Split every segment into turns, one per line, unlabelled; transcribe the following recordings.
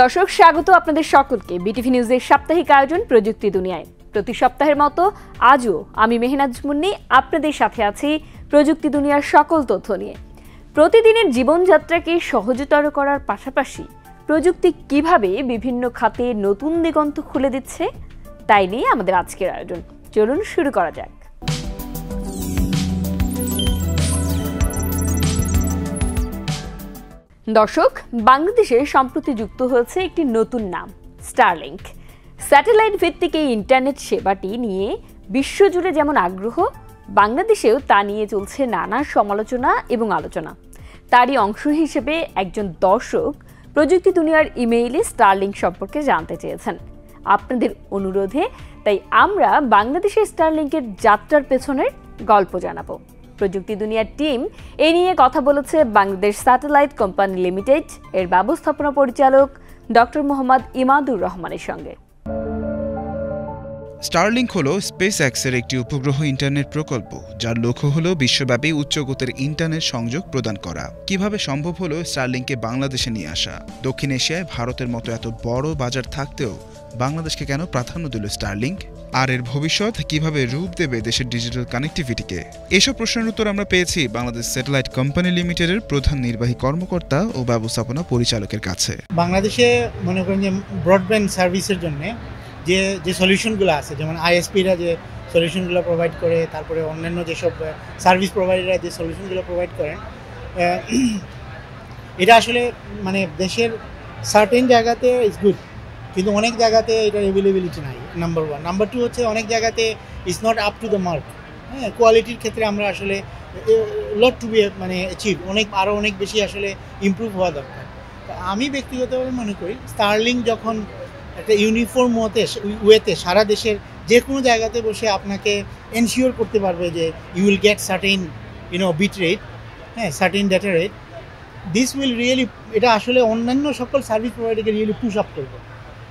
দর্শক স্বাগত আপনাদের সকলকে বিটিভি নিউজের সাপ্তাহিক আয়োজন প্রযুক্তি দুনিয়ায়। প্রতি সপ্তাহের মতো আজও আমি মেহনাজ মুন্নি আপনাদের সাথে আছি প্রযুক্তি দুনিয়ার সকল তথ্য নিয়ে। প্রতিদিনের জীবনযাত্রাকে সহজতর করার পাশাপাশি প্রযুক্তি কিভাবে বিভিন্ন খাতে নতুন দিগন্ত খুলে দিচ্ছে তাই নিয়ে আমাদের আজকের আয়োজন। চলুন শুরু করা যাক। দর্শক, বাংলাদেশে সম্প্রতি যুক্ত হয়েছে একটি নতুন নাম, স্টারলিংক। স্যাটেলাইট ভিত্তিক এই ইন্টারনেট সেবাটি নিয়ে বিশ্বজুড়ে যেমন আগ্রহ, বাংলাদেশেও তা নিয়ে চলছে নানা সমালোচনা এবং আলোচনা। তারই অংশ হিসেবে একজন দর্শক প্রযুক্তি দুনিয়ার ইমেইলে স্টারলিংক সম্পর্কে জানতে চেয়েছেন। আপনাদের অনুরোধে তাই আমরা বাংলাদেশের স্টারলিংকের যাত্রার পেছনের গল্প জানাবো। প্রযুক্তি দুনিয়ার টিম এ নিয়ে কথা বলেছে বাংলাদেশ স্যাটেলাইট কোম্পানি লিমিটেড এর ব্যবস্থাপনা পরিচালক ডক্টর মোহাম্মদ ইমাদুর রহমানের সঙ্গে।
স্টারলিংক হলো স্পেসএক্সের একটি উপগ্রহ ইন্টারনেট প্রকল্প, যার লক্ষ্য হলো বিশ্বব্যাপী উচ্চগতির ইন্টারনেট সংযোগ প্রদান করা। কিভাবে সম্ভব হলো স্টারলিংককে বাংলাদেশে নিয়ে আসা? দক্ষিণ এশিয়ায় ভারতের মতো এত বড় বাজার থাকতেও বাংলাদেশকে কেন প্রাধান্য দিল স্টারলিংক? আর এর ভবিষ্যৎ কিভাবে রূপ দেবে দেশের ডিজিটাল কানেক্টিভিটিকে? এসব প্রশ্নের উত্তর আমরা পেয়েছি বাংলাদেশ স্যাটেলাইট কোম্পানি লিমিটেডের প্রধান নির্বাহী কর্মকর্তা ও ব্যবস্থাপনা পরিচালকের কাছে।
বাংলাদেশে মনে করেন যে ব্রডব্যান্ড সার্ভিসের জন্য যে সলিউশনগুলো আছে, যেমন আইএসপিরা যে সলিউশনগুলো প্রোভাইড করে, তারপরে অন্যান্য যেসব সার্ভিস প্রোভাইডাররা যে সলিউশনগুলো প্রোভাইড করেন, এটা আসলে মানে দেশের সার্টেন জায়গাতে ইজ গুড, কিন্তু অনেক জায়গাতে এটার অ্যাভেলেবিলিটি নাই, নাম্বার ওয়ান। নাম্বার টু হচ্ছে অনেক জায়গাতে is not up to the mark. হ্যাঁ, কোয়ালিটির ক্ষেত্রে আমরা আসলে লট টু বি মানে অ্যাচিভ, আরও অনেক বেশি আসলে ইমপ্রুভ হওয়া দরকার। আমি ব্যক্তিগতভাবে মনে করি স্টারলিংক যখন একটা ইউনিফর্ম ওয়েতে সারা দেশের যে কোনো জায়গাতে বসে আপনাকে এনশিওর করতে পারবে যে you will get certain bit rate, হ্যাঁ, certain data rate, this will really, এটা আসলে অন্যান্য সকল সার্ভিস প্রোভাইডারকে রিয়েলি পুশ আপ করবে।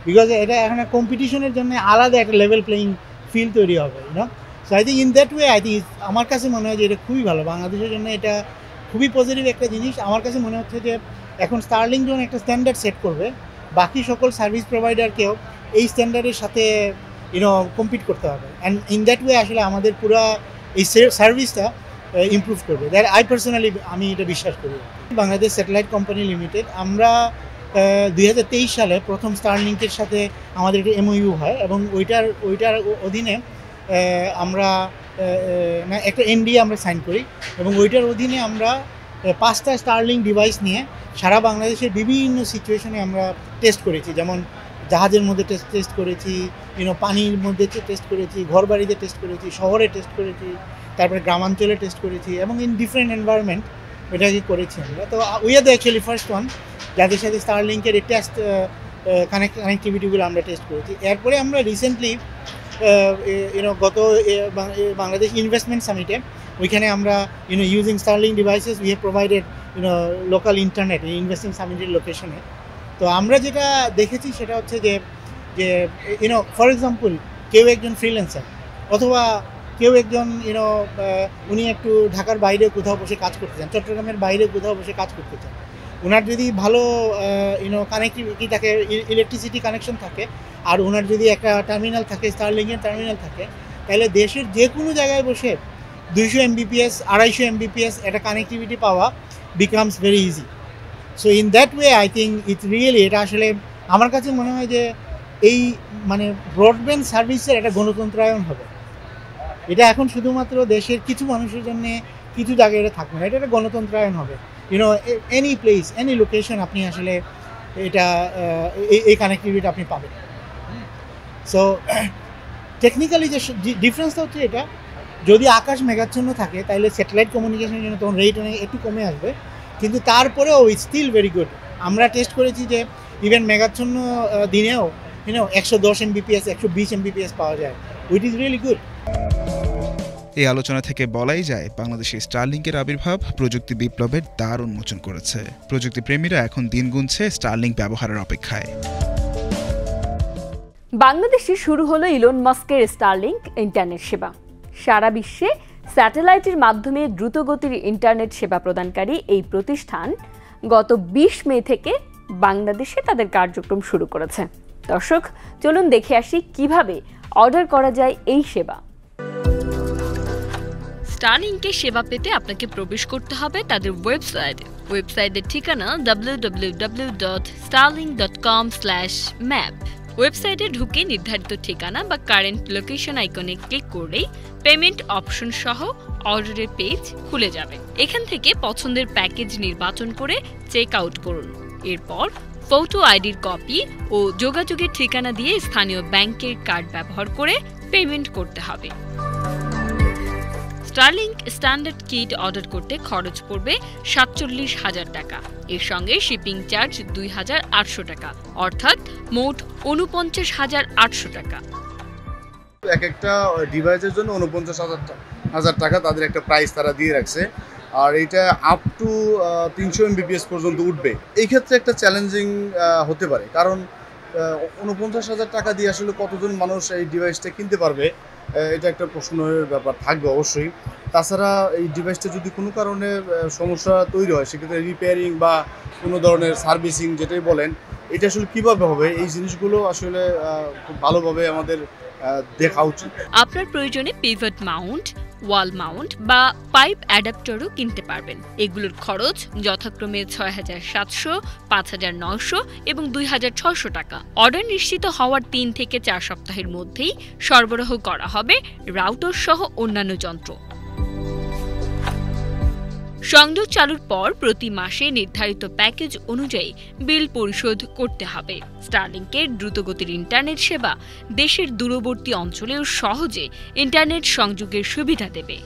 বিকজ এটা এখন কম্পিটিশনের জন্য আলাদা একটা লেভেল প্লেয়িং ফিল্ড তৈরি হবে, so I think in that way I think আমার কাছে মনে হয় যে এটা খুবই ভালো বাংলাদেশের জন্য, এটা খুবই পজিটিভ একটা জিনিস। আমার কাছে মনে হচ্ছে যে এখন স্টারলিংক যখন একটা স্ট্যান্ডার্ড সেট করবে, বাকি সকল সার্ভিস প্রোভাইডারকেও এই স্ট্যান্ডার্ডের সাথে কম্পিট করতে হবে, অ্যান্ড ইন দ্যাট ওয়ে আসলে আমাদের পুরো এই সার্ভিসটা ইমপ্রুভ করবে। দ্যাট আই পার্সোনালি আমি এটা বিশ্বাস করি। বাংলাদেশ স্যাটেলাইট কোম্পানি লিমিটেড, আমরা 2023 সালে প্রথম স্টারলিংকের সাথে আমাদের একটা এমওইউ হয়, এবং ওইটার অধীনে আমরা একটা এনডিএ আমরা সাইন করি, এবং ওইটার অধীনে আমরা 5টা স্টারলিংক ডিভাইস নিয়ে সারা বাংলাদেশের বিভিন্ন সিচুয়েশনে আমরা টেস্ট করেছি। যেমন জাহাজের মধ্যে টেস্ট করেছি, পানির মধ্যে টেস্ট করেছি, ঘর বাড়িতে টেস্ট করেছি, শহরে টেস্ট করেছি, তারপরে গ্রামাঞ্চলে টেস্ট করেছি, এবং ইন ডিফারেন্ট এনভায়রনমেন্ট এটাকে করেছি আমরা। তো we are the actually first one যাদের সাথে স্টারলিংকের এই টেস্ট কানেক্টিভিটিগুলো আমরা টেস্ট করেছি। এরপরে আমরা রিসেন্টলি গত বাংলাদেশ ইনভেস্টমেন্ট সামিটে, ওইখানে আমরা using Starlink devices we have provided local internet investing সামিটের লোকেশনে। তো আমরা যেটা দেখেছি সেটা হচ্ছে যে ফর এক্সাম্পল কেউ একজন ফ্রিল্যান্সার, অথবা কেউ একজন উনি একটু ঢাকার বাইরে কোথাও বসে কাজ করতে চান, চট্টগ্রামের বাইরে কোথাও বসে কাজ করতে চান, ওনার যদি ভালো কানেক্টিভিটি থাকে, ইলেকট্রিসিটি কানেকশন থাকে, আর ওনার যদি একটা টার্মিনাল থাকে, স্টারলিংকের টার্মিনাল থাকে, তাহলে দেশের যে কোনো জায়গায় বসে 200 Mbps 250 Mbps একটা কানেক্টিভিটি পাওয়া becomes very easy. So in that way I think it's really, এটা আসলে আমার কাছে মনে হয় যে এই মানে ব্রডব্যান্ড সার্ভিসের একটা গণতন্ত্রায়ন হবে। এটা এখন শুধুমাত্র দেশের কিছু মানুষের জন্য কিছু জায়গায় এটা থাকবে না, এটা একটা গণতন্ত্রায়ন হবে। এনি প্লেস, এনি লোকেশন আপনি আসলে এটা এই কানেক্টিভিটি আপনি পাবেন। সো টেকনিক্যালি যে ডিফারেন্সটা হচ্ছে, এটা যদি আকাশ মেঘাচ্ছন্ন থাকে তাহলে স্যাটেলাইট কমিউনিকেশনের জন্য তখন রেট একটু কমে আসবে, কিন্তু তারপরেও ইটস স্টিল ভেরি গুড। আমরা টেস্ট করেছি যে ইভেন মেঘাচ্ছন্ন দিনেও 110 Mbps 120 Mbps পাওয়া যায়, উইচ ইজ রিয়েলি গুড।
এই আলোচনা থেকে বলাই যায় বাংলাদেশে স্টারলিংকের আবির্ভাব প্রযুক্তি বিপ্লবের দ্বার উন্মোচন করেছে। প্রযুক্তি প্রেমীরা এখন দিন গুনছে স্টারলিংক ব্যবহারের অপেক্ষায়।
বাংলাদেশে শুরু হলো ইলন মাস্কের স্টারলিংক ইন্টারনেট সেবা। সারা বিশ্বে স্যাটেলাইটের মাধ্যমে দ্রুতগতির ইন্টারনেট সেবা প্রদানকারী এই প্রতিষ্ঠান গত 20 মে থেকে বাংলাদেশে তাদের কার্যক্রম শুরু করেছে। দর্শক, চলুন দেখে আসি কিভাবে অর্ডার করা যায় এই সেবা। স্টারলিংকে সেবা পেতে আপনাকে প্রবেশ করতে হবে তাদের ওয়েবসাইটের ঠিকানা www.starlink.com/map। ওয়েবসাইটে ঢুকে নির্ধারিত ঠিকানা বা কারেন্ট লোকেশন আইকনে ক্লিক করলেই পেমেন্ট অপশন সহ অর্ডারের পেজ খুলে যাবে। এখান থেকে পছন্দের প্যাকেজ নির্বাচন করে চেক আউট করুন। এরপর ফটো আইডির কপি ও যোগাযোগের ঠিকানা দিয়ে স্থানীয় ব্যাংকের কার্ড ব্যবহার করে পেমেন্ট করতে হবে। স্টারলিংক স্ট্যান্ডার্ড কিট অর্ডার করতে খরচ পড়বে ৪৭,০০০ টাকা। এর সঙ্গে শিপিং চার্জ ২,৮০০ টাকা, অর্থাৎ মোট ৪৯,৮০০ টাকা।
এক একটা ডিভাইসের জন্য ৪৯,০০০ টাকা তাদের একটা প্রাইস তারা দিয়ে রাখছে, আর এটা আপ টু ৩০০ Mbps পর্যন্ত উঠবে। এই ক্ষেত্রে একটা চ্যালেঞ্জিং হতে পারে, কারণ ৪৯,০০০ টাকা দিয়ে আসলে কতজন মানুষ এই ডিভাইসটা কিনতে পারবে, এটা একটা প্রশ্নের ব্যাপার থাকবে অবশ্যই। তাছাড়া এই ডিভাইসটা যদি কোনো কারণে সমস্যা তৈরি হয়, সেক্ষেত্রে রিপেয়ারিং বা কোনো ধরনের সার্ভিসিং যেটাই বলেন, এটা আসলে কীভাবে হবে, এই জিনিসগুলো আসলে খুব ভালোভাবে আমাদের দেখা উচিত।
আপনার প্রয়োজনে পিভট মাউন্ট, ওয়াল মাউন্ট বা পাইপ অ্যাডাপ্টারও কিনতে পারবেন। এগুলোর খরচ যথাক্রমে ৬,৭০০, ৫,৯০০ এবং ২,৬০০ টাকা। অর্ডার নিশ্চিত হওয়ার ৩ থেকে ৪ সপ্তাহের মধ্যেই সরবরাহ করা হবে রাউটার সহ অন্যান্য যন্ত্র। সংযোগ চালুর পর প্রতি মাসে নির্ধারিত প্যাকেজ অনুযায়ী বিল পরিশোধ করতে হবে। স্টারলিংকের দ্রুতগতির ইন্টারনেট সেবা দেশের দূরবর্তী অঞ্চলেও সহজে ইন্টারনেট সংযোগের সুবিধা দেবে।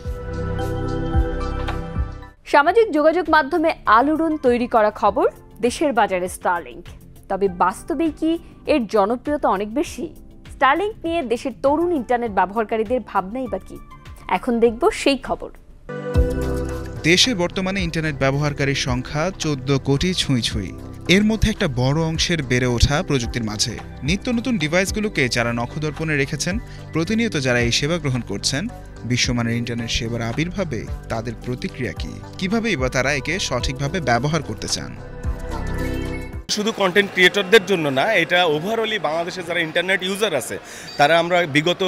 সামাজিক যোগাযোগ মাধ্যমে আলোড়ন তৈরি করা খবর দেশের বাজারে স্টারলিংক। তবে বাস্তবে কি এর জনপ্রিয়তা অনেক বেশি? স্টারলিংক নিয়ে দেশের তরুণ ইন্টারনেট ব্যবহারকারীদের ভাবনাই বা কি? এখন দেখব সেই খবর।
দেশে বর্তমানে ইন্টারনেট ব্যবহারকারীর সংখ্যা ১৪ কোটি ছুঁই। এর মধ্যে একটা বড় অংশের বেড়ে ওঠা প্রযুক্তির মাঝে। নিত্য নতুন ডিভাইসগুলোকে যারা নখদর্পণে রেখেছেন, প্রতিনিয়ত যারা এই সেবা গ্রহণ করছেন, বিশ্বমানের ইন্টারনেট সেবার আবির্ভাবে তাদের প্রতিক্রিয়া কি? কিভাবেই বা তারা একে সঠিকভাবে ব্যবহার করতে চান?
শুধু কন্টেন্ট ক্রিয়েটরদের জন্য না, এটা ওভারঅলই বাংলাদেশে যারা ইন্টারনেট ইউজার আছে তারা, আমরা বিগত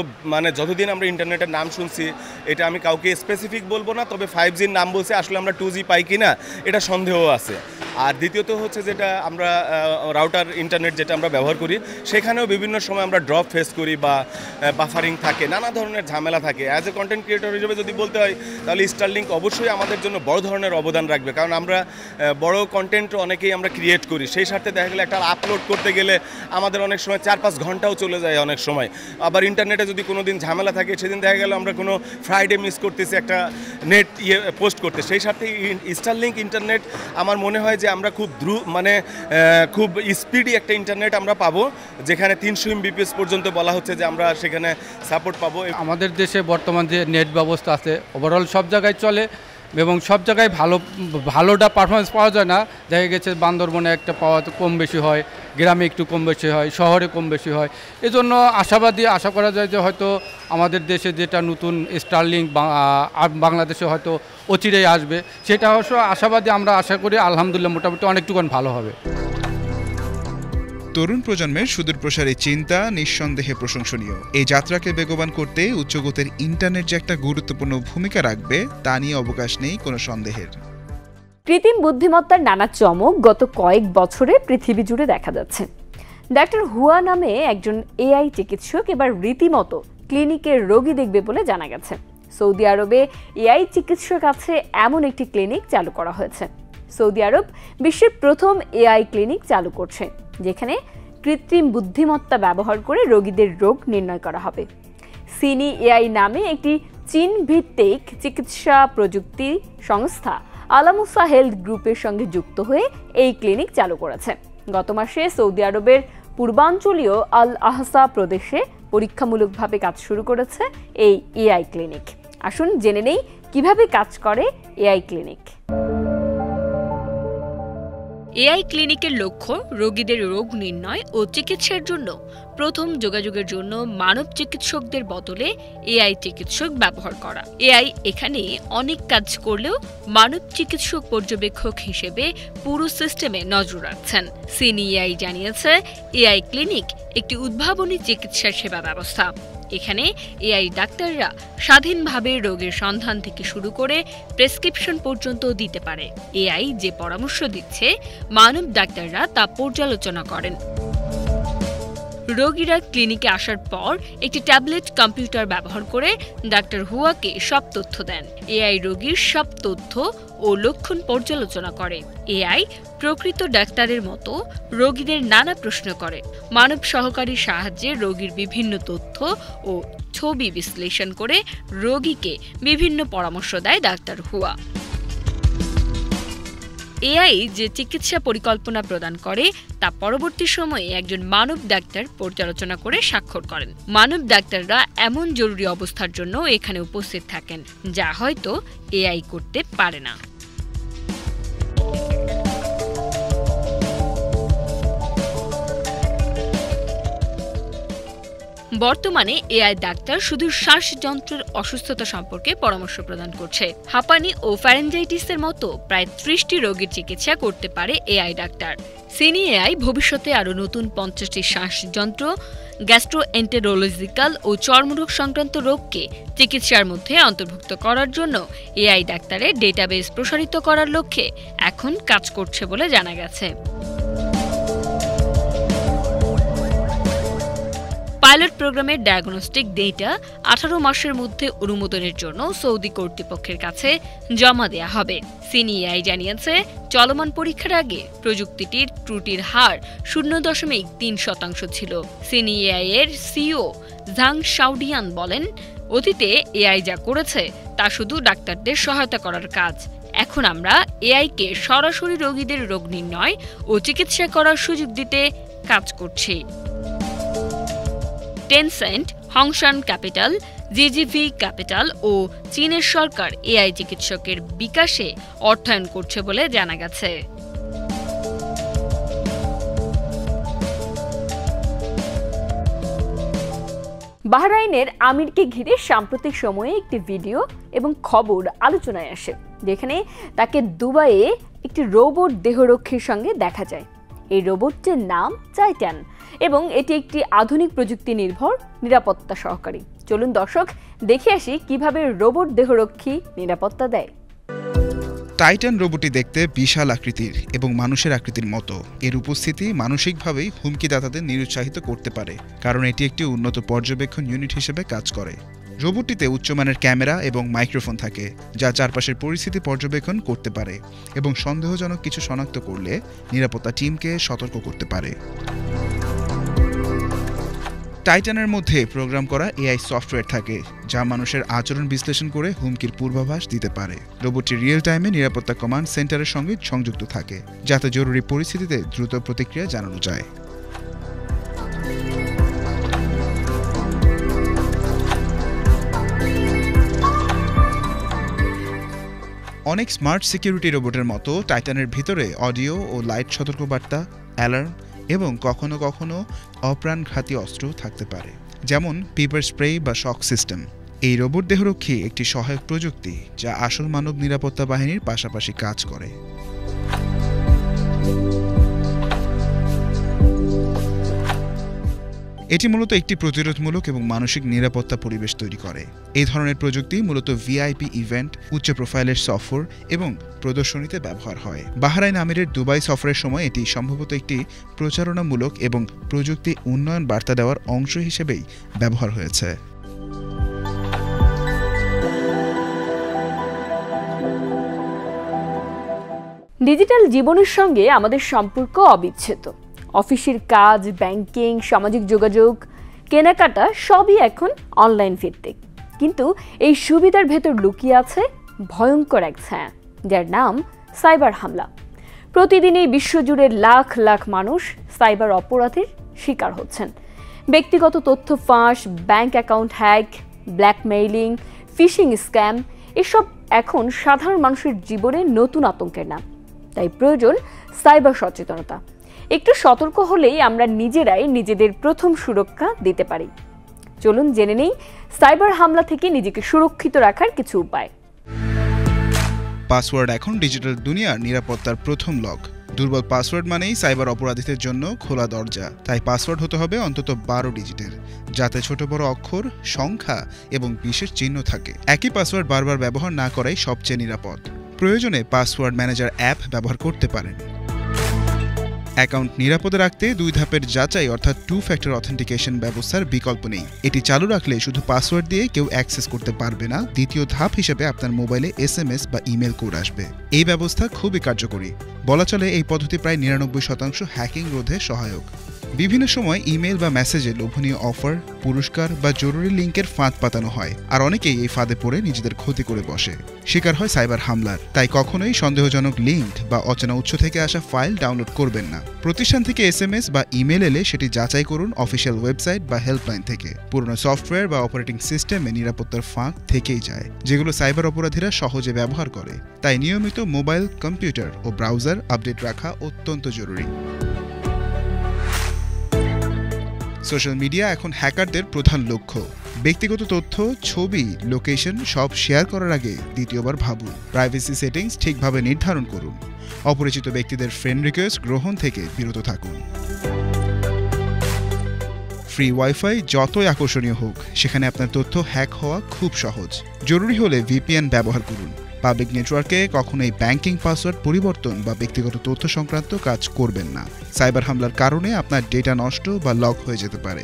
যতদিন আমরা ইন্টারনেটের নাম শুনছি, এটা আমি কাউকে স্পেসিফিক বলবো না, তবে 5Gর নাম বলছে, আসলে আমরা 2G পাই কিনা এটা সন্দেহ আছে। আর দ্বিতীয়ত হচ্ছে যেটা আমরা রাউটার ইন্টারনেট যেটা আমরা ব্যবহার করি, সেখানেও বিভিন্ন সময় আমরা ড্রপ ফেস করি বা বাফারিং থাকে, নানা ধরনের ঝামেলা থাকে। অ্যাজ এ কন্টেন্ট ক্রিয়েটর হিসেবে যদি বলতে হয়, তাহলে স্টারলিংক অবশ্যই আমাদের জন্য বড় ধরনের অবদান রাখবে, কারণ আমরা বড় কন্টেন্ট অনেকেই আমরা ক্রিয়েট করি। সেই সাথে দেখা গেলে একটা আপলোড করতে গেলে আমাদের অনেক সময় 4-5 ঘন্টাও চলে যায় অনেক সময়। আবার ইন্টারনেটে যদি কোনো দিন ঝামেলা থাকে, সেদিন দেখা গেল আমরা কোনো ফ্রাইডে মিস করতেছি একটা নেট পোস্ট করতে। সেই সাথে স্টারলিংক ইন্টারনেট আমার মনে হয় যে আমরা খুব খুব স্পিডি একটা ইন্টারনেট আমরা পাবো, যেখানে 300 Mbps পর্যন্ত বলা হচ্ছে যে আমরা সেখানে সাপোর্ট পাবো।
আমাদের দেশে বর্তমান যে নেট ব্যবস্থা আছে, ওভারঅল সব জায়গায় চলে এবং সব জায়গায় ভালোটা পারফরমেন্স পাওয়া যায় না। দেখা গেছে বান্দরবনে একটা পাওয়া কম বেশি হয়, গ্রামে একটু কম বেশি হয়, শহরে কম বেশি হয়। এজন্য আশা করা যায় যে হয়তো আমাদের দেশে যেটা নতুন স্টারলিংক বাংলাদেশে হয়তো অচিরেই আসবে, সেটা অবশ্য আশাবাদী। আমরা আশা করি আলহামদুলিল্লাহ মোটামুটি অনেকটুকুন ভালো হবে।
তরুণ প্রজন্মের সুদূর প্রসারী চিন্তা নিঃসন্দেহে প্রশংসনীয়। এই যাত্রাকে বেগবান করতে উচ্চগতির ইন্টারনেট যে একটা গুরুত্বপূর্ণ ভূমিকা রাখবে, তা নিয়ে অবকাশ নেই কোনো সন্দেহের।
কৃত্রিম বুদ্ধিমত্তার নানা চমক গত কয়েক বছরে পৃথিবী জুড়ে দেখা যাচ্ছে। ডাক্তার হুয়া নামে একজন এআই চিকিৎসক এবার রীতিমতো ক্লিনিকের রোগী দেখবে বলে জানা গেছে। সৌদি আরবে এআই চিকিৎসক আছে এমন একটি ক্লিনিক চালু করা হয়েছে। সৌদি আরব বিশ্বের প্রথম এআই ক্লিনিক চালু করছে, যেখানে কৃত্রিম বুদ্ধিমত্তা ব্যবহার করে রোগীদের রোগ নির্ণয় করা হবে। সিনি এআই নামে একটি চীন ভিত্তিক চিকিৎসা প্রযুক্তি সংস্থা আলামুসা হেলথ গ্রুপের সঙ্গে যুক্ত হয়ে এই ক্লিনিক চালু করেছে। গত মাসে সৌদি আরবের পূর্বাঞ্চলীয় আল আহসা প্রদেশে পরীক্ষামূলকভাবে কাজ শুরু করেছে এই এআই ক্লিনিক। আসুন জেনে নেই কিভাবে কাজ করে এআই ক্লিনিক। এআই ক্লিনিকের লক্ষ্য রোগীদের রোগ নির্ণয় ও চিকিৎসার জন্য প্রথম যোগাযোগের জন্য মানব চিকিৎসকদের বদলে এআই চিকিৎসক ব্যবহার করা। এআই এখানে অনেক কাজ করলেও মানব চিকিৎসক পর্যবেক্ষক হিসেবে পুরো সিস্টেমে নজর রাখছেন। সিনিএআই জানিয়েছে, এআই ক্লিনিক একটি উদ্ভাবনী চিকিৎসা সেবা ব্যবস্থা। এখানে এআই ডাক্তাররা স্বাধীনভাবে রোগের সন্ধান থেকে শুরু করে প্রেসক্রিপশন পর্যন্ত দিতে পারে। এআই যে পরামর্শ দিচ্ছে, মানব ডাক্তাররা তা পর্যালোচনা করেন। রোগীরা ক্লিনিকে আসার পর একটি ট্যাবলেট কম্পিউটার ব্যবহার করে ডাক্তার হুয়াকে সব তথ্য দেন। এআই রোগীর সব তথ্য ও লক্ষণ পর্যালোচনা করে। এআই প্রকৃত ডাক্তারের মতো রোগীদের নানা প্রশ্ন করে। মানব সহকারীর সাহায্যে রোগীর বিভিন্ন তথ্য ও ছবি বিশ্লেষণ করে রোগীকে বিভিন্ন পরামর্শ দেয় ডাক্তার হুয়া। এআই যে চিকিৎসা পরিকল্পনা প্রদান করে তা পরবর্তী সময়ে একজন মানব ডাক্তার পর্যালোচনা করে স্বাক্ষর করেন। মানব ডাক্তাররা এমন জরুরি অবস্থার জন্য এখানে উপস্থিত থাকেন, যা হয়তো এআই করতে পারে না। বর্তমানে এআই ডাক্তার শুধু শ্বাসযন্ত্রের অসুস্থতা সম্পর্কে পরামর্শ প্রদান করছে। হাঁপানি ও ফ্যারেঞ্জাইটিসের মতো প্রায় 30টি রোগের চিকিৎসা করতে পারে এআই ডাক্তার। সিনিএআই ভবিষ্যতে আরও নতুন 50টি শ্বাসযন্ত্র, গ্যাস্ট্রোএন্টেরোলজিক্যাল ও চর্মরোগ সংক্রান্ত রোগকে চিকিৎসার মধ্যে অন্তর্ভুক্ত করার জন্য এআই ডাক্তারের ডেটাবেস প্রসারিত করার লক্ষ্যে এখন কাজ করছে বলে জানা গেছে। পাইলট প্রোগ্রামের ডায়াগনস্টিক ডেটা 18 মাসের মধ্যে অনুমোদনের জন্য সৌদি কর্তৃপক্ষের কাছে জমা দেয়া হবে। সিনিএআই জানিয়েছে, চলমান পরীক্ষার আগে প্রযুক্তিটির ত্রুটির হার 0.3% ছিল। সিনিএআই এর সিইও ঝাং শাওডিয়ান বলেন, অতীতে এআই যা করেছে তা শুধু ডাক্তারদের সহায়তা করার কাজ। এখন আমরা এআইকে সরাসরি রোগীদের রোগ নির্ণয় ও চিকিৎসা করার সুযোগ দিতে কাজ করছি। টেনসেন্ট, হংশান ক্যাপিটাল, জিজিভি ক্যাপিটাল ও চীনের সরকার এআই চিকিৎসকের বিকাশে অর্থায়ন করছে বলে জানা গেছে। বাহরাইনের আমিরকে ঘিরে সাম্প্রতিক সময়ে একটি ভিডিও এবং খবর আলোচনায় আসে, যেখানে তাকে দুবাইয়ে একটি রোবট দেহরক্ষীর সঙ্গে দেখা যায়। এই রোবটটির নাম টাইটান এবং এটি একটি আধুনিক প্রযুক্তি নির্ভর নিরাপত্তা সহকারী। চলুন দর্শক দেখে আসি কিভাবে রোবট দেহরক্ষী নিরাপত্তা দেয়।
টাইটান রোবটটি দেখতে বিশাল আকৃতির এবং মানুষের আকৃতির মতো। এর উপস্থিতি মানসিকভাবেই হুমকিদাতাদের নিরুৎসাহিত করতে পারে, কারণ এটি একটি উন্নত পর্যবেক্ষণ ইউনিট হিসেবে কাজ করে। রোবটটিতে উচ্চমানের ক্যামেরা এবং মাইক্রোফোন থাকে, যা চারপাশের পরিস্থিতি পর্যবেক্ষণ করতে পারে এবং সন্দেহজনক কিছু শনাক্ত করলে নিরাপত্তা টিমকে সতর্ক করতে পারে। টাইটানের মধ্যে প্রোগ্রাম করা এআই সফটওয়্যার থাকে, যা মানুষের আচরণ বিশ্লেষণ করে হুমকির পূর্বাভাস দিতে পারে। রোবটটি রিয়েল টাইমে নিরাপত্তা কমান্ড সেন্টারের সঙ্গে সংযুক্ত থাকে, যাতে জরুরি পরিস্থিতিতে দ্রুত প্রতিক্রিয়া জানানো যায়। অনেক স্মার্ট সিকিউরিটি রোবটের মতো টাইটানের ভিতরে অডিও ও লাইট সতর্কবার্তা, অ্যালার্ম এবং কখনো কখনো অপ্রাণঘাতী অস্ত্র থাকতে পারে, যেমন পেপার স্প্রে বা শক সিস্টেম। এই রোবট দেহরক্ষী একটি সহায়ক প্রযুক্তি, যা আসল মানব নিরাপত্তা বাহিনীর পাশাপাশি কাজ করে। এটি মূলত একটি প্রতিরোধমূলক এবং মানসিক নিরাপত্তা পরিবেশ তৈরি করে। এই ধরনের প্রযুক্তি মূলত ভিআইপি ইভেন্ট, উচ্চ প্রোফাইলের সফর এবং প্রদর্শনীতে ব্যবহার হয়। বাহরাইন আমিরের দুবাই সফরের সময় এটি সম্ভবত একটি প্রচারণামূলক এবং প্রযুক্তি উন্নয়ন বার্তা দেওয়ার অংশ হিসেবেই ব্যবহার হয়েছে।
ডিজিটাল জীবনের সঙ্গে আমাদের সম্পর্ক অবিচ্ছেদ্য। অফিসের কাজ, ব্যাংকিং, সামাজিক যোগাযোগ, কেনাকাটা সবই এখন অনলাইন ভিত্তিক। কিন্তু এই সুবিধার ভেতর লুকিয়ে আছে ভয়ঙ্কর এক ছায়া, যার নাম সাইবার হামলা। প্রতিদিনই বিশ্বজুড়ে লাখ লাখ মানুষ সাইবার অপরাধের শিকার হচ্ছেন। ব্যক্তিগত তথ্য ফাঁস, bank account hack, blackmailing, phishing scam এসব এখন সাধারণ মানুষের জীবনে নতুন আতঙ্কের নাম। তাই প্রয়োজন সাইবার সচেতনতা। একটু সতর্ক হলেই আমরা নিজেরাই নিজেদের প্রথম সুরক্ষা দিতে পারি। চলুন জেনে নেই সাইবার হামলা থেকে নিজেকে সুরক্ষিত রাখার কিছু উপায়।
পাসওয়ার্ড এখন ডিজিটাল দুনিয়ার নিরাপত্তার প্রথম লক। দুর্বল পাসওয়ার্ড মানেই সাইবার অপরাধীদের জন্য খোলা দরজা। তাই পাসওয়ার্ড হতে হবে অন্তত 12 ডিজিটের, যাতে ছোট বড় অক্ষর, সংখ্যা এবং বিশেষ চিহ্ন থাকে। একই পাসওয়ার্ড বারবার ব্যবহার না করাই সবচেয়ে নিরাপদ। প্রয়োজনে পাসওয়ার্ড ম্যানেজার অ্যাপ ব্যবহার করতে পারেন। অ্যাকাউন্ট নিরাপদে রাখতে 2 ধাপের যাচাই অর্থাৎ 2 ফ্যাক্টর অথেন্টিকেশন ব্যবস্থার বিকল্প নেই। এটি চালু রাখলে শুধু পাসওয়ার্ড দিয়ে কেউ অ্যাক্সেস করতে পারবে না, দ্বিতীয় ধাপ হিসেবে আপনার মোবাইলে SMS বা ইমেল কোড আসবে। এই ব্যবস্থা খুবই কার্যকরী। বলা চলে এই পদ্ধতি প্রায় 99% হ্যাকিং রোধে সহায়ক। বিভিন্ন সময় ইমেল বা মেসেজে লোভনীয় অফার, পুরস্কার বা জরুরি লিঙ্কের ফাঁদ পাতানো হয়, আর অনেকেই এই ফাঁদে পড়ে নিজেদের ক্ষতি করে বসে, শিকার হয় সাইবার হামলার। তাই কখনোই সন্দেহজনক লিঙ্ক বা অচেনা উৎস থেকে আসা ফাইল ডাউনলোড করবেন না। প্রতিষ্ঠান থেকে SMS বা ইমেল এলে সেটি যাচাই করুন অফিসিয়াল ওয়েবসাইট বা হেল্পলাইন থেকে। পুরনো সফটওয়্যার বা অপারেটিং সিস্টেমে নিরাপত্তার ফাঁক থেকেই যায়, যেগুলো সাইবার অপরাধীরা সহজে ব্যবহার করে। তাই নিয়মিত মোবাইল, কম্পিউটার ও ব্রাউজার আপডেট রাখা অত্যন্ত জরুরি। সোশ্যাল মিডিয়া এখন হ্যাকারদের প্রধান লক্ষ্য। ব্যক্তিগত তথ্য, ছবি, লোকেশন সব শেয়ার করার আগে দ্বিতীয়বার ভাবুন। প্রাইভেসি সেটিংস ঠিকভাবে নির্ধারণ করুন। অপরিচিত ব্যক্তিদের ফ্রেন্ড রিকোয়েস্ট গ্রহণ থেকে বিরত থাকুন। ফ্রি ওয়াইফাই যতই আকর্ষণীয় হোক, সেখানে আপনার তথ্য হ্যাক হওয়া খুব সহজ। জরুরি হলে VPN ব্যবহার করুন। পাবলিক নেটওয়ার্কে কখনোই ব্যাংকিং পাসওয়ার্ড পরিবর্তন বা ব্যক্তিগত তথ্য সংক্রান্ত কাজ করবেন না। সাইবার হামলার কারণে আপনার ডেটা নষ্ট বা লক হয়ে যেতে পারে।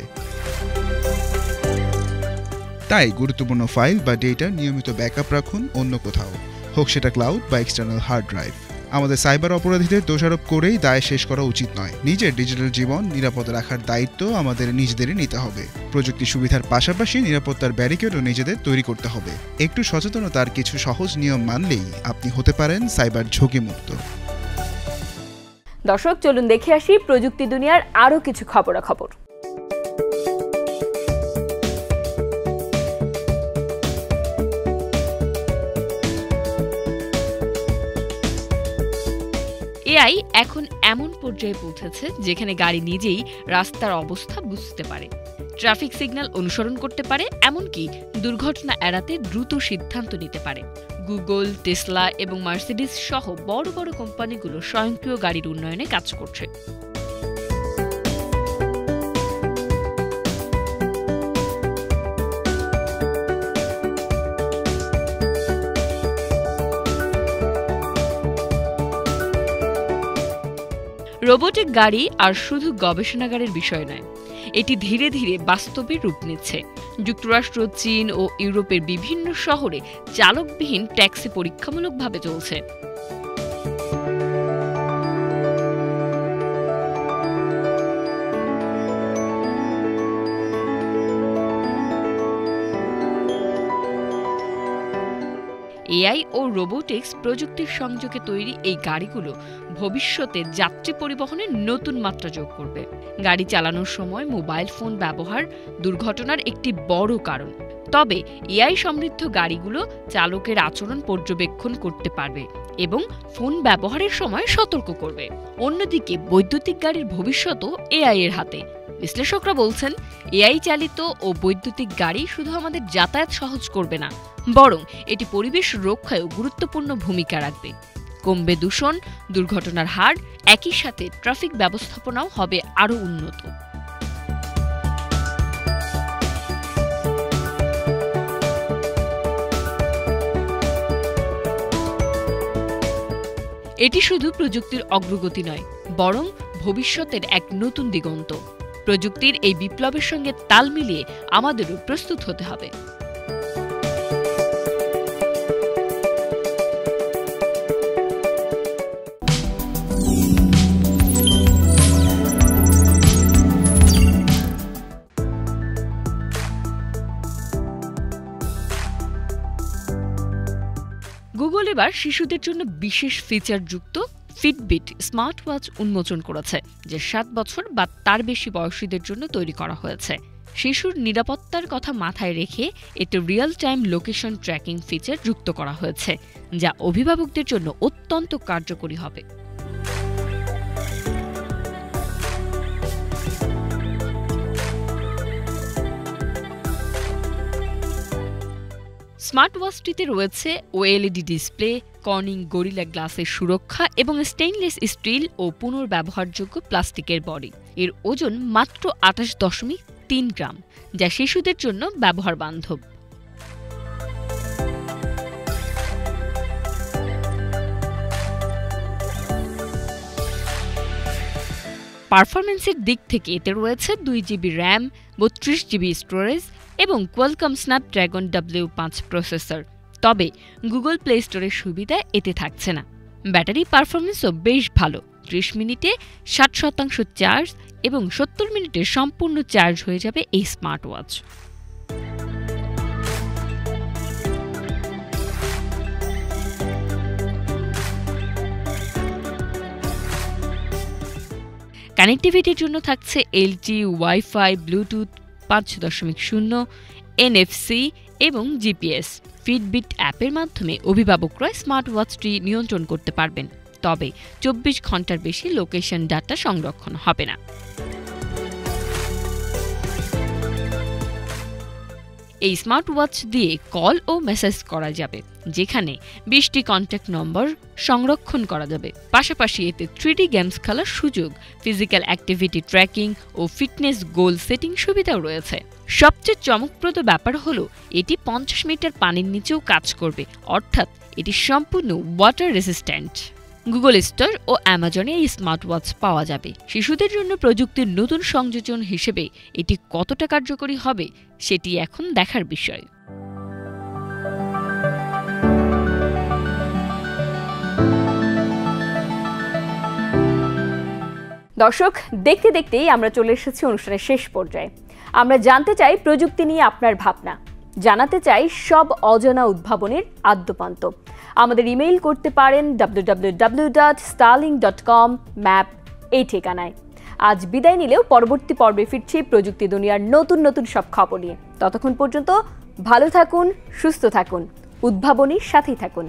তাই গুরুত্বপূর্ণ ফাইল বা ডেটা নিয়মিত ব্যাকআপ রাখুন অন্য কোথাও, হোক সেটা ক্লাউড বা এক্সটার্নাল হার্ড ড্রাইভ। আমাদের সাইবার অপরাধীদের দোষারোপ করেই দায় শেষ করা উচিত নয়। নিজের ডিজিটাল জীবন নিরাপদ রাখার দায়িত্ব আমাদের নিজেদেরই নিতে হবে। প্রযুক্তি সুবিধার পাশাপাশি নিরাপত্তার ব্যারিকেডও নিজেদের তৈরি করতে হবে। একটু সচেতনতার কিছু সহজ নিয়ম মানলেই আপনি হতে পারেন সাইবার ঝুঁকিমুক্ত।
দর্শক, চলুন দেখে আসি প্রযুক্তি দুনিয়ার আরও কিছু খবরাখবর।
এআই এখন এমন পর্যায়ে পৌঁছেছে যেখানে গাড়ি নিজেই রাস্তার অবস্থা বুঝতে পারে, ট্রাফিক সিগন্যাল অনুসরণ করতে পারে, এমনকি দুর্ঘটনা এড়াতে দ্রুত সিদ্ধান্ত নিতে পারে। গুগল, টেসলা এবং মার্সিডিজ সহ বড় বড় কোম্পানিগুলো স্বয়ংক্রিয় গাড়ির উন্নয়নে কাজ করছে। রোবোটিক গাড়ি আর শুধু গবেষণাগারের বিষয় নয়, এটি ধীরে ধীরে বাস্তবে রূপ নিচ্ছে। যুক্তরাষ্ট্র, চীন ও ইউরোপের বিভিন্ন শহরে চালকবিহীন ট্যাক্সি পরীক্ষামূলকভাবে চলছে। এআই ও রোবোটিক্স প্রযুক্তির সংযোগে তৈরি এই গাড়িগুলো ভবিষ্যতে যাত্রী পরিবহনের নতুন মাত্রা যোগ করবে। গাড়ি চালানোর সময় মোবাইল ফোন ব্যবহার দুর্ঘটনার একটি বড় কারণ। তবে এআই সমৃদ্ধ গাড়িগুলো চালকের আচরণ পর্যবেক্ষণ করতে পারবে এবং ফোন ব্যবহারের সময় সতর্ক করবে। অন্যদিকে বৈদ্যুতিক গাড়ির ভবিষ্যৎও এআই এর হাতে। বিশ্লেষকরা বলছেন, এআই চালিত ও বৈদ্যুতিক গাড়ি শুধু আমাদের যাতায়াত সহজ করবে না, বরং এটি পরিবেশ রক্ষায়ও গুরুত্বপূর্ণ ভূমিকা রাখবে। কমবে দূষণ, দুর্ঘটনার হার, একই সাথে ট্রাফিক ব্যবস্থাপনাও হবে আরও উন্নত। এটি শুধু প্রযুক্তির অগ্রগতি নয়, বরং ভবিষ্যতের এক নতুন দিগন্ত। প্রযুক্তির এই বিপ্লবের সঙ্গে তাল মিলিয়ে আমাদেরও প্রস্তুত হতে হবে। গুগল এবার শিশুদের জন্য বিশেষ ফিচারযুক্ত ফিটবিট স্মার্ট ওয়াচ উন্মোচন করেছে, যে 7 বছর বা তার বেশি বয়সীদের জন্য তৈরি করা হয়েছে। শিশুর নিরাপত্তার কথা মাথায় রেখে এতে real time location tracking feature যুক্ত করা হয়েছে, যা অভিভাবকদের জন্য অত্যন্ত কার্যকরী হবে। স্মার্ট ওয়াচটিতে রয়েছে ওএলইডি ডিসপ্লে, কর্নিং গরিলা গ্লাসের সুরক্ষা এবং স্টেইনলেস স্টিল ও পুনর্ব্যবহারযোগ্য প্লাস্টিকের বডি। এর ওজন মাত্র 28.3 গ্রাম, যা শিশুদের জন্য ব্যবহার বান্ধব। পারফরম্যান্সের দিক থেকে এতে রয়েছে 2 জিবি র্যাম, 32 জিবি স্টোরেজ এবং কোয়ালকম স্ন্যাপড্রাগন W5 প্রসেসর। তবে গুগল প্লে স্টোরের সুবিধা এতে থাকছে না। ব্যাটারি পারফরম্যান্সও বেশ ভালো, 30 মিনিটে 60% চার্জ এবং 70 মিনিটে সম্পূর্ণ চার্জ হয়ে যাবে এই স্মার্ট ওয়াচ। কানেক্টিভিটির জন্য থাকছে LTE, ওয়াইফাই, ব্লুটুথ 5.0, NFC এবং GPS। ফিটবিট অ্যাপের মাধ্যমে অভিভাবকরা স্মার্ট ওয়াচটি নিয়ন্ত্রণ করতে পারবেন, তবে 24 ঘন্টার বেশি লোকেশন ডাটা সংরক্ষণ হবে না। এই স্মার্ট ওয়াচ দিয়ে কল ও মেসেজ করা যাবে, যেখানে 20টি কন্ট্যাক্ট নম্বর সংরক্ষণ করা যাবে। পাশাপাশি এতে 3D গেমস খেলার সুযোগ, ফিজিক্যাল অ্যাক্টিভিটি ট্র্যাকিং ও ফিটনেস গোল সেটিং সুবিধাও রয়েছে। সবচেয়ে চমকপ্রদ ব্যাপার হলো এটি 50 মিটার পানির নিচেও কাজ করবে, অর্থাৎ এটি সম্পূর্ণ ওয়াটার রেসিস্ট্যান্ট। গুগল স্টোর ও অ্যামাজনে এই স্মার্ট ওয়াচ পাওয়া যাবে। শিশুদের জন্য প্রযুক্তির নতুন সংযোজন হিসেবে এটি কতটা কার্যকরী হবে সেটি এখন দেখার বিষয়।
দর্শক, দেখতে দেখতেই আমরা চলে এসেছি অনুষ্ঠানের শেষ পর্যায়ে। আমরা জানতে চাই প্রযুক্তি নিয়ে আপনার ভাবনা, জানাতে চাই সব অজানা উদ্ভাবনের আদ্যপান্ত। আমাদের ইমেইল করতে পারেন www.starlink.com/map এই ঠিকানায়। আজ বিদায় নিলেও পরবর্তী পর্বে ফিরছি প্রযুক্তি দুনিয়ার নতুন নতুন সব খবর নিয়ে। ততক্ষণ পর্যন্ত ভালো থাকুন, সুস্থ থাকুন, উদ্ভাবনীর সাথেই থাকুন।